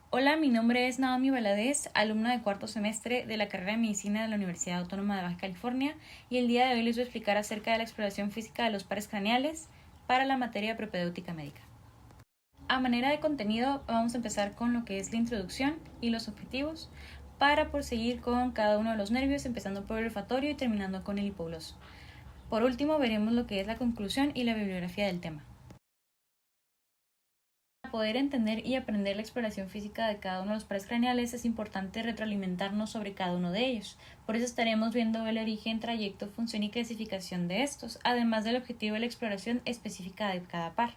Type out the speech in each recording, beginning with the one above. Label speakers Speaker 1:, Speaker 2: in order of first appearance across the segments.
Speaker 1: Hola, mi nombre es Naomi Valadez, alumna de cuarto semestre de la carrera de Medicina de la Universidad Autónoma de Baja California, y el día de hoy les voy a explicar acerca de la exploración física de los pares craneales para la materia de propedéutica médica. A manera de contenido, vamos a empezar con lo que es la introducción y los objetivos, para proseguir con cada uno de los nervios, empezando por el olfatorio y terminando con el hipogloso. Por último, veremos lo que es la conclusión y la bibliografía del tema. Para poder entender y aprender la exploración física de cada uno de los pares craneales es importante retroalimentarnos sobre cada uno de ellos. Por eso estaremos viendo el origen, trayecto, función y clasificación de estos, además del objetivo de la exploración específica de cada par.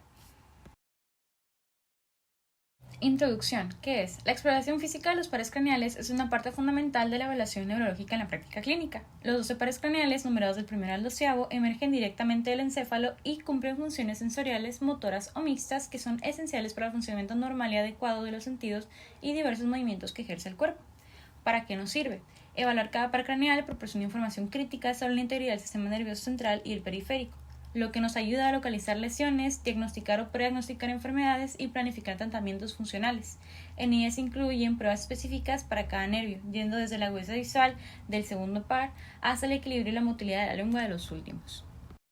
Speaker 1: Introducción. ¿Qué es? La exploración física de los pares craneales es una parte fundamental de la evaluación neurológica en la práctica clínica. Los 12 pares craneales, numerados del primero al 12º, emergen directamente del encéfalo y cumplen funciones sensoriales, motoras o mixtas que son esenciales para el funcionamiento normal y adecuado de los sentidos y diversos movimientos que ejerce el cuerpo. ¿Para qué nos sirve? Evaluar cada par craneal proporciona información crítica sobre la integridad del sistema nervioso central y el periférico, lo que nos ayuda a localizar lesiones, diagnosticar o prediagnosticar enfermedades y planificar tratamientos funcionales. En ellas se incluyen pruebas específicas para cada nervio, yendo desde la agudeza visual del segundo par hasta el equilibrio y la motilidad de la lengua de los últimos.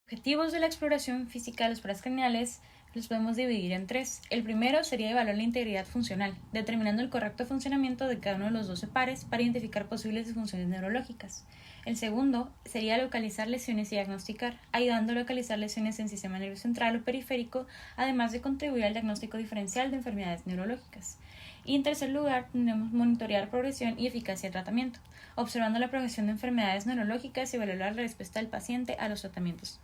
Speaker 1: Objetivos de la exploración física de los pares craneales los podemos dividir en tres. El primero sería evaluar la integridad funcional, determinando el correcto funcionamiento de cada uno de los 12 pares para identificar posibles disfunciones neurológicas. El segundo sería localizar lesiones y diagnosticar, ayudando a localizar lesiones en el sistema nervioso central o periférico, además de contribuir al diagnóstico diferencial de enfermedades neurológicas. Y en tercer lugar, tenemos monitorear progresión y eficacia de tratamiento, observando la progresión de enfermedades neurológicas y evaluar la respuesta del paciente a los tratamientos.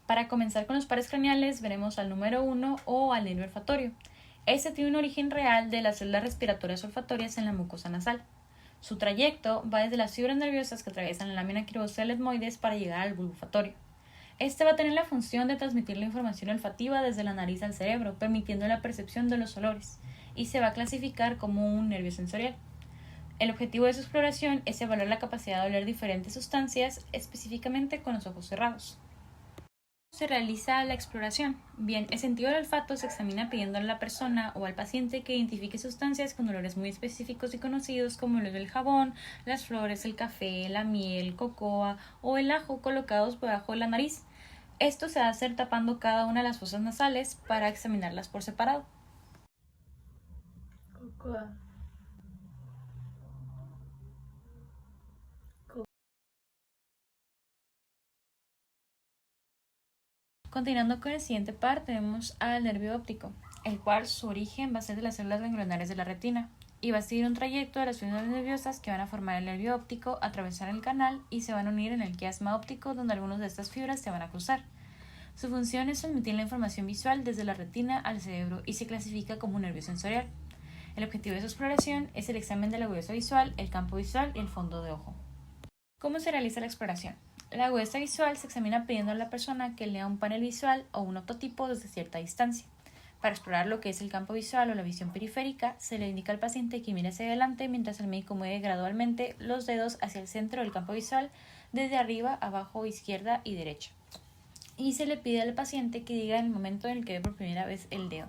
Speaker 1: Para comenzar con los pares craneales, veremos al número 1 o al nervio olfatorio. Este tiene un origen real de las células respiratorias olfatorias en la mucosa nasal. Su trayecto va desde las fibras nerviosas que atraviesan la lámina quirosa del etmoides para llegar al bulbo olfatorio. Este va a tener la función de transmitir la información olfativa desde la nariz al cerebro, permitiendo la percepción de los olores, y se va a clasificar como un nervio sensorial. El objetivo de su exploración es evaluar la capacidad de oler diferentes sustancias, específicamente con los ojos cerrados. Se realiza la exploración. Bien, el sentido del olfato se examina pidiendo a la persona o al paciente que identifique sustancias con olores muy específicos y conocidos como el del jabón, las flores, el café, la miel, cocoa o el ajo colocados por debajo de la nariz. Esto se va a hacer tapando cada una de las fosas nasales para examinarlas por separado. Cocoa. Continuando con el siguiente par, tenemos al nervio óptico, el cual su origen va a ser de las células ganglionares de la retina y va a seguir un trayecto de las fibras nerviosas que van a formar el nervio óptico, atravesar el canal y se van a unir en el quiasma óptico, donde algunas de estas fibras se van a cruzar. Su función es transmitir la información visual desde la retina al cerebro y se clasifica como un nervio sensorial. El objetivo de su exploración es el examen de la agudeza visual, el campo visual y el fondo de ojo. ¿Cómo se realiza la exploración? La agudeza visual se examina pidiendo a la persona que lea un panel visual o un ototipo desde cierta distancia. Para explorar lo que es el campo visual o la visión periférica, se le indica al paciente que mire hacia adelante mientras el médico mueve gradualmente los dedos hacia el centro del campo visual, desde arriba, abajo, izquierda y derecha. Y se le pide al paciente que diga en el momento en el que ve por primera vez el dedo.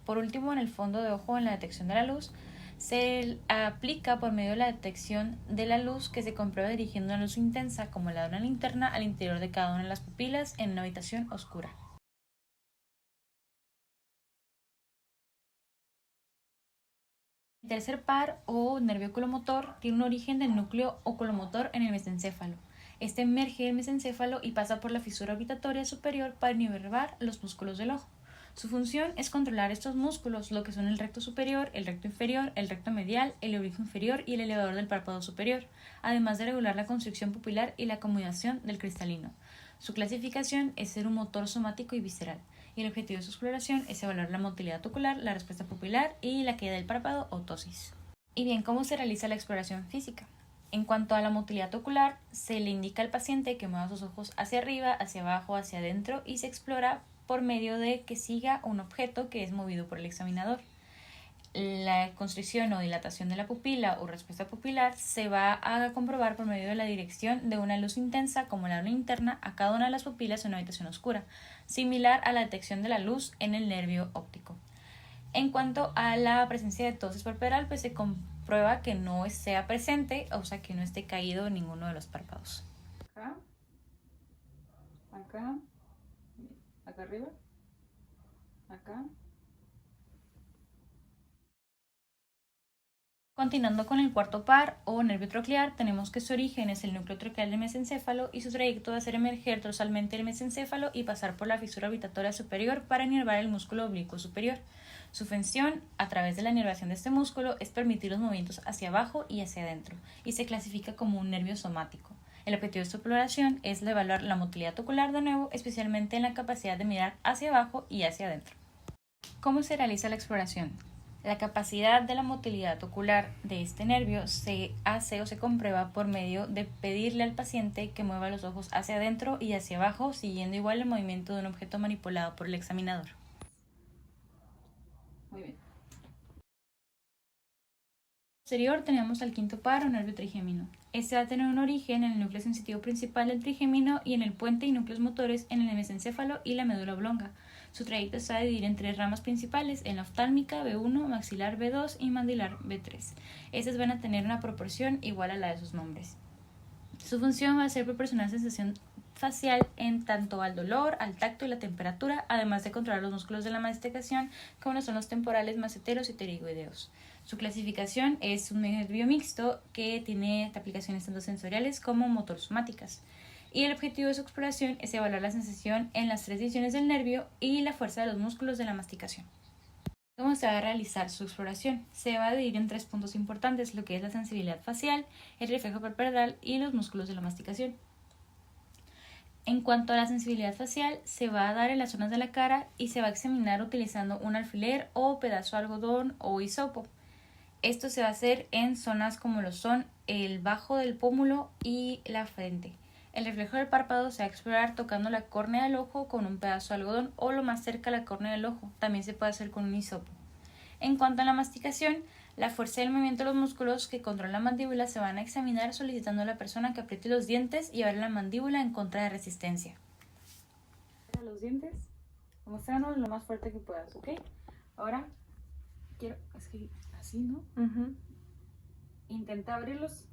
Speaker 1: Por último, en el fondo de ojo, en la detección de la luz, se aplica por medio de la detección de la luz que se comprueba dirigiendo una luz intensa como la de una linterna al interior de cada una de las pupilas en una habitación oscura. El tercer par o nervio oculomotor tiene un origen del núcleo oculomotor en el mesencéfalo. Este emerge del mesencéfalo y pasa por la fisura orbitatoria superior para inervar los músculos del ojo. Su función es controlar estos músculos, lo que son el recto superior, el recto inferior, el recto medial, el oblicuo inferior y el elevador del párpado superior, además de regular la constricción pupilar y la acomodación del cristalino. Su clasificación es ser un motor somático y visceral, y el objetivo de su exploración es evaluar la motilidad ocular, la respuesta pupilar y la caída del párpado o ptosis. Y bien, ¿cómo se realiza la exploración física? En cuanto a la motilidad ocular, se le indica al paciente que mueva sus ojos hacia arriba, hacia abajo, hacia adentro y se explora por medio de que siga un objeto que es movido por el examinador. La constricción o dilatación de la pupila o respuesta pupilar se va a comprobar por medio de la dirección de una luz intensa como la linterna a cada una de las pupilas en una habitación oscura, similar a la detección de la luz en el nervio óptico. En cuanto a la presencia de ptosis palpebral, pues se comprueba que no sea presente, o sea que no esté caído en ninguno de los párpados. Acá, acá arriba, acá. Continuando con el cuarto par o nervio troclear, tenemos que su origen es el núcleo troqueal del mesencéfalo y su trayecto va a ser emerger dorsalmente del mesencéfalo y pasar por la fisura orbitatoria superior para inervar el músculo oblicuo superior. Su función, a través de la inervación de este músculo, es permitir los movimientos hacia abajo y hacia adentro, y se clasifica como un nervio somático. El objetivo de su exploración es evaluar la motilidad ocular de nuevo, especialmente en la capacidad de mirar hacia abajo y hacia adentro. ¿Cómo se realiza la exploración? La capacidad de la motilidad ocular de este nervio se hace o se comprueba por medio de pedirle al paciente que mueva los ojos hacia adentro y hacia abajo, siguiendo igual el movimiento de un objeto manipulado por el examinador. Muy bien. Posterior tenemos al quinto par o nervio trigémino. Este va a tener un origen en el núcleo sensitivo principal del trigémino y en el puente y núcleos motores en el mesencéfalo y la médula oblonga. Su trayecto está a dividir en tres ramas principales, en la oftálmica B1, maxilar B2 y mandilar B3. Estas van a tener una proporción igual a la de sus nombres. Su función va a ser proporcionar sensación facial en tanto al dolor, al tacto y la temperatura, además de controlar los músculos de la masticación, como lo son los temporales, maceteros y pterigoideos. Su clasificación es un nervio mixto que tiene aplicaciones tanto sensoriales como motorsomáticas. Y el objetivo de su exploración es evaluar la sensación en las tres divisiones del nervio y la fuerza de los músculos de la masticación. ¿Cómo se va a realizar su exploración? Se va a dividir en tres puntos importantes, lo que es la sensibilidad facial, el reflejo palpebral y los músculos de la masticación. En cuanto a la sensibilidad facial, se va a dar en las zonas de la cara y se va a examinar utilizando un alfiler o pedazo de algodón o hisopo. Esto se va a hacer en zonas como lo son el bajo del pómulo y la frente. El reflejo del párpado se va a explorar tocando la córnea del ojo con un pedazo de algodón o lo más cerca a la córnea del ojo. También se puede hacer con un hisopo. En cuanto a la masticación, la fuerza y el movimiento de los músculos que controlan la mandíbula se van a examinar solicitando a la persona que apriete los dientes y abra la mandíbula en contra de resistencia. Los dientes, mostrándolos lo más fuerte que puedas, ¿ok? Ahora, es que así, ¿no? Intenta abrirlos.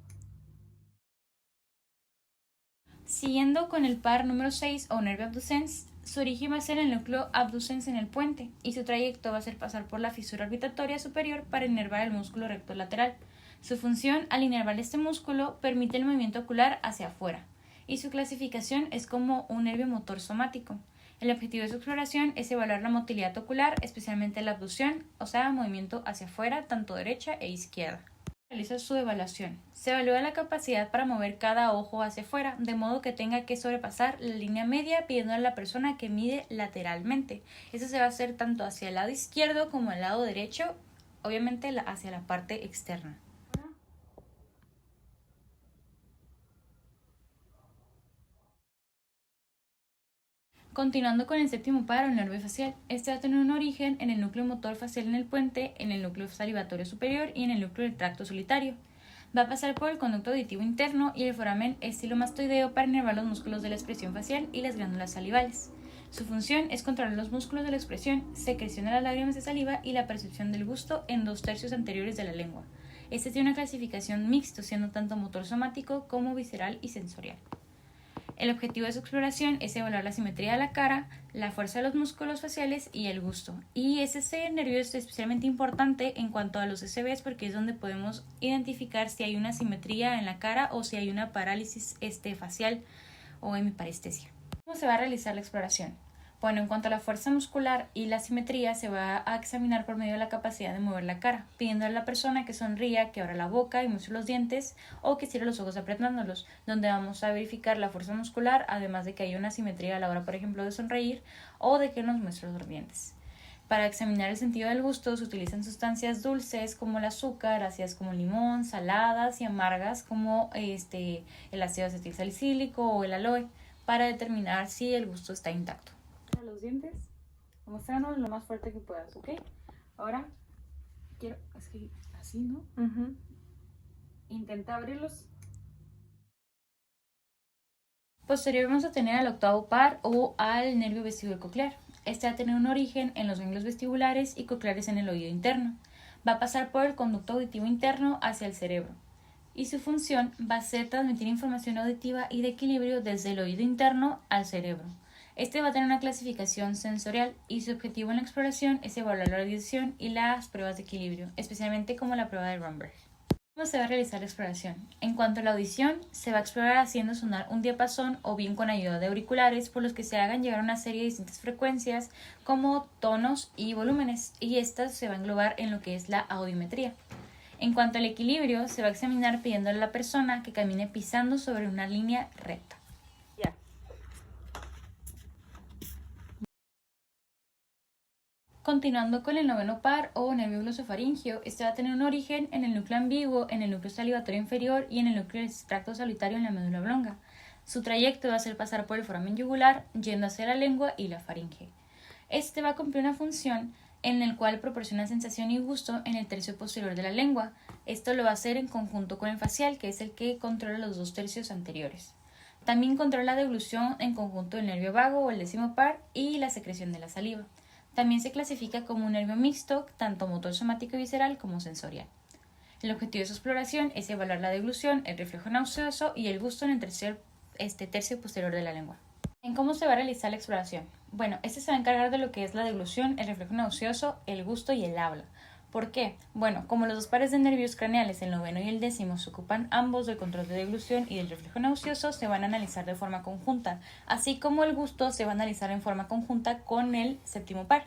Speaker 1: Siguiendo con el par número 6 o nervio abducens, su origen va a ser el núcleo abducens en el puente y su trayecto va a ser pasar por la fisura orbitatoria superior para inervar el músculo recto lateral. Su función al inervar este músculo permite el movimiento ocular hacia afuera y su clasificación es como un nervio motor somático. El objetivo de su exploración es evaluar la motilidad ocular, especialmente la abducción, o sea, movimiento hacia afuera, tanto derecha e izquierda. Realiza su evaluación. Se evalúa la capacidad para mover cada ojo hacia afuera, de modo que tenga que sobrepasar la línea media pidiendo a la persona que mide lateralmente. Eso se va a hacer tanto hacia el lado izquierdo como el lado derecho, obviamente hacia la parte externa. Continuando con el séptimo par o el nervio facial, este va a tener un origen en el núcleo motor facial en el puente, en el núcleo salivatorio superior y en el núcleo del tracto solitario. Va a pasar por el conducto auditivo interno y el foramen estilomastoideo para inervar los músculos de la expresión facial y las glándulas salivales. Su función es controlar los músculos de la expresión, secreción de las lágrimas de saliva y la percepción del gusto en 2/3 anteriores de la lengua. Este tiene una clasificación mixto, siendo tanto motor somático como visceral y sensorial. El objetivo de su exploración es evaluar la simetría de la cara, la fuerza de los músculos faciales y el gusto. Y ese nervio es especialmente importante en cuanto a los SBs porque es donde podemos identificar si hay una simetría en la cara o si hay una parálisis facial o hemiparestesia. ¿Cómo se va a realizar la exploración? Bueno, en cuanto a la fuerza muscular y la simetría, se va a examinar por medio de la capacidad de mover la cara, pidiendo a la persona que sonría, que abra la boca y muestre los dientes o que cierre los ojos apretándolos, donde vamos a verificar la fuerza muscular, además de que haya una simetría a la hora, por ejemplo, de sonreír o de que nos muestre los dientes. Para examinar el sentido del gusto se utilizan sustancias dulces como el azúcar, ácidas como el limón, saladas y amargas como el ácido acetilsalicílico o el aloe, para determinar si el gusto está intacto. Los dientes, mostrándolos lo más fuerte que puedas, ¿ok? Ahora, es que así, ¿no? Intenta abrirlos. Posterior vamos a tener al octavo par o al nervio vestíbulo coclear. Este va a tener un origen en los ganglios vestibulares y cocleares en el oído interno. Va a pasar por el conducto auditivo interno hacia el cerebro. Y su función va a ser transmitir información auditiva y de equilibrio desde el oído interno al cerebro. Este va a tener una clasificación sensorial y su objetivo en la exploración es evaluar la audición y las pruebas de equilibrio, especialmente como la prueba de Romberg. ¿Cómo se va a realizar la exploración? En cuanto a la audición, se va a explorar haciendo sonar un diapasón o bien con ayuda de auriculares por los que se hagan llegar una serie de distintas frecuencias como tonos y volúmenes, y estas se va a englobar en lo que es la audiometría. En cuanto al equilibrio, se va a examinar pidiéndole a la persona que camine pisando sobre una línea recta. Continuando con el noveno par o nervio glosofaringeo, este va a tener un origen en el núcleo ambiguo, en el núcleo salivatorio inferior y en el núcleo del tracto salutario en la médula oblonga. Su trayecto va a ser pasar por el foramen yugular, yendo hacia la lengua y la faringe. Este va a cumplir una función en el cual proporciona sensación y gusto en el tercio posterior de la lengua. Esto lo va a hacer en conjunto con el facial, que es el que controla los 2 tercios anteriores. También controla la deglución en conjunto del nervio vago o el décimo par y la secreción de la saliva. También se clasifica como un nervio mixto, tanto motor somático y visceral como sensorial. El objetivo de su exploración es evaluar la deglución, el reflejo nauseoso y el gusto en el tercio posterior de la lengua. ¿En cómo se va a realizar la exploración? Bueno, este se va a encargar de lo que es la deglución, el reflejo nauseoso, el gusto y el habla. ¿Por qué? Bueno, como los 2 pares de nervios craneales, el noveno y el décimo, se ocupan ambos del control de deglución y del reflejo nauseoso, se van a analizar de forma conjunta, así como el gusto se va a analizar en forma conjunta con el séptimo par.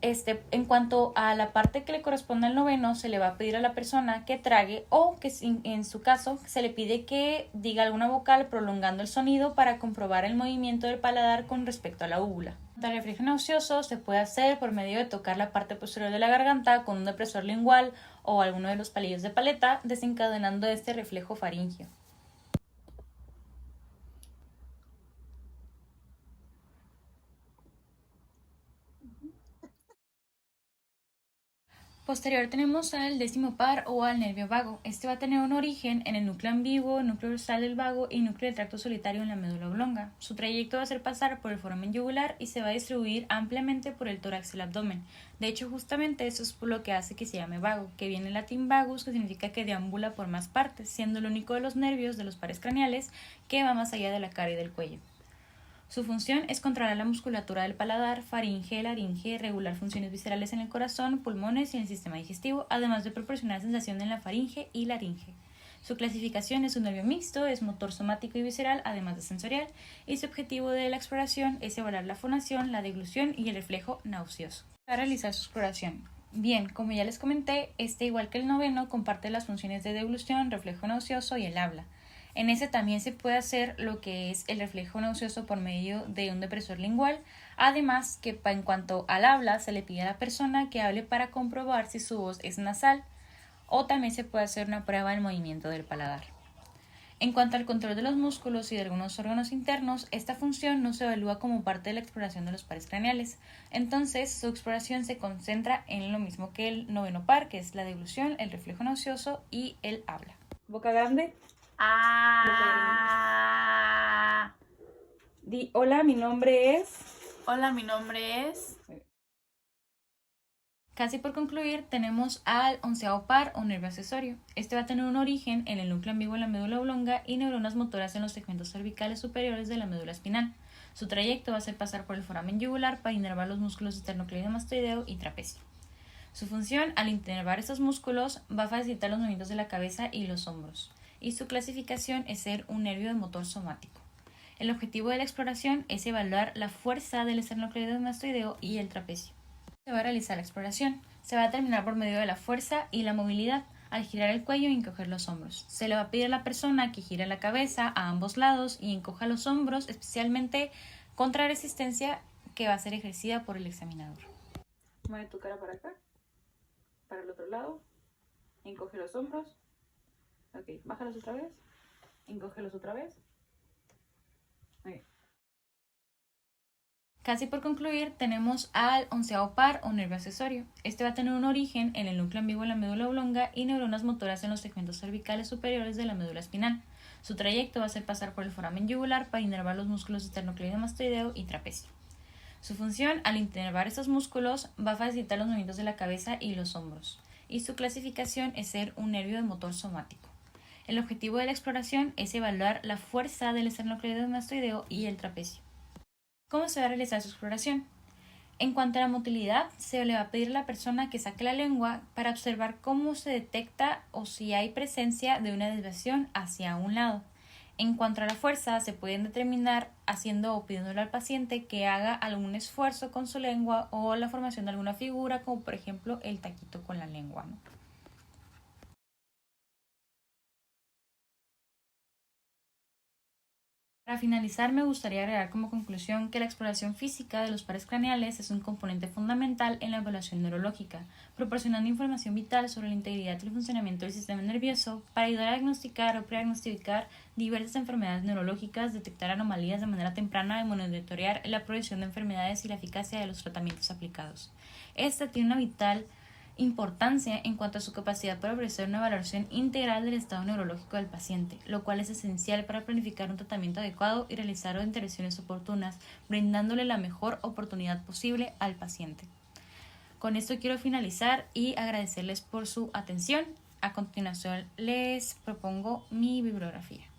Speaker 1: En cuanto a la parte que le corresponde al noveno, se le va a pedir a la persona que trague o que en su caso se le pide que diga alguna vocal prolongando el sonido para comprobar el movimiento del paladar con respecto a la úvula. El reflejo nauseoso se puede hacer por medio de tocar la parte posterior de la garganta con un depresor lingual o alguno de los palillos de paleta, desencadenando este reflejo faríngeo. Posterior tenemos al décimo par o al nervio vago. Este va a tener un origen en el núcleo ambiguo, núcleo dorsal del vago y núcleo del tracto solitario en la médula oblonga. Su trayecto va a ser pasar por el foramen yugular y se va a distribuir ampliamente por el tórax y el abdomen. De hecho, justamente eso es lo que hace que se llame vago, que viene el latín vagus, que significa que deambula por más partes, siendo el único de los nervios de los pares craneales que va más allá de la cara y del cuello. Su función es controlar la musculatura del paladar, faringe, laringe, regular funciones viscerales en el corazón, pulmones y en el sistema digestivo, además de proporcionar sensación en la faringe y laringe. Su clasificación es un nervio mixto, es motor somático y visceral, además de sensorial, y su objetivo de la exploración es evaluar la fonación, la deglución y el reflejo nauseoso. Para realizar su exploración. Bien, como ya les comenté, igual que el noveno, comparte las funciones de deglución, reflejo nauseoso y el habla. En ese también se puede hacer lo que es el reflejo nauseoso por medio de un depresor lingual, además que en cuanto al habla se le pide a la persona que hable para comprobar si su voz es nasal, o también se puede hacer una prueba del movimiento del paladar. En cuanto al control de los músculos y de algunos órganos internos, esta función no se evalúa como parte de la exploración de los pares craneales. Entonces, su exploración se concentra en lo mismo que el noveno par, que es la deglución, el reflejo nauseoso y el habla.
Speaker 2: Boca grande. Di, hola, mi nombre es.
Speaker 3: Hola, mi nombre es.
Speaker 1: Casi por concluir, tenemos al onceavo par o nervio accesorio. Este va a tener un origen en el núcleo ambiguo de la médula oblonga y neuronas motoras en los segmentos cervicales superiores de la médula espinal. Su trayecto va a ser pasar por el foramen yugular para inervar los músculos esternocleidomastoideo y trapecio. Su función, al inervar estos músculos, va a facilitar los movimientos de la cabeza y los hombros. Y su clasificación es ser un nervio de motor somático. El objetivo de la exploración es evaluar la fuerza del esternocleidomastoideo y el trapecio. Se va a realizar la exploración. Se va a determinar por medio de la fuerza y la movilidad al girar el cuello y encoger los hombros. Se le va a pedir a la persona que gire la cabeza a ambos lados y encoja los hombros, especialmente contra resistencia que va a ser ejercida por el examinador.
Speaker 2: Mueve tu cara para acá, para el otro lado, encoge los hombros. Ok, bájalos otra vez, encógelos otra vez. Okay.
Speaker 1: Casi por concluir, tenemos al onceavo par o nervio accesorio. Este va a tener un origen en el núcleo ambiguo de la médula oblonga y neuronas motoras en los segmentos cervicales superiores de la médula espinal. Su trayecto va a ser pasar por el foramen yugular para inervar los músculos esternocleidomastoideo y trapecio. Su función, al inervar estos músculos, va a facilitar los movimientos de la cabeza y los hombros, y su clasificación es ser un nervio de motor somático. El objetivo de la exploración es evaluar la fuerza del esternocleidomastoideo y el trapecio. ¿Cómo se va a realizar su exploración? En cuanto a la motilidad, se le va a pedir a la persona que saque la lengua para observar cómo se detecta o si hay presencia de una desviación hacia un lado. En cuanto a la fuerza, se pueden determinar haciendo o pidiéndole al paciente que haga algún esfuerzo con su lengua o la formación de alguna figura, como por ejemplo el taquito con la lengua, ¿no? Para finalizar, me gustaría agregar como conclusión que la exploración física de los pares craneales es un componente fundamental en la evaluación neurológica, proporcionando información vital sobre la integridad y el funcionamiento del sistema nervioso para ayudar a diagnosticar o prediagnosticar diversas enfermedades neurológicas, detectar anomalías de manera temprana y monitorear la progresión de enfermedades y la eficacia de los tratamientos aplicados. Esta tiene una vital importancia en cuanto a su capacidad para ofrecer una valoración integral del estado neurológico del paciente, lo cual es esencial para planificar un tratamiento adecuado y realizar intervenciones oportunas, brindándole la mejor oportunidad posible al paciente. Con esto quiero finalizar y agradecerles por su atención. A continuación les propongo mi bibliografía.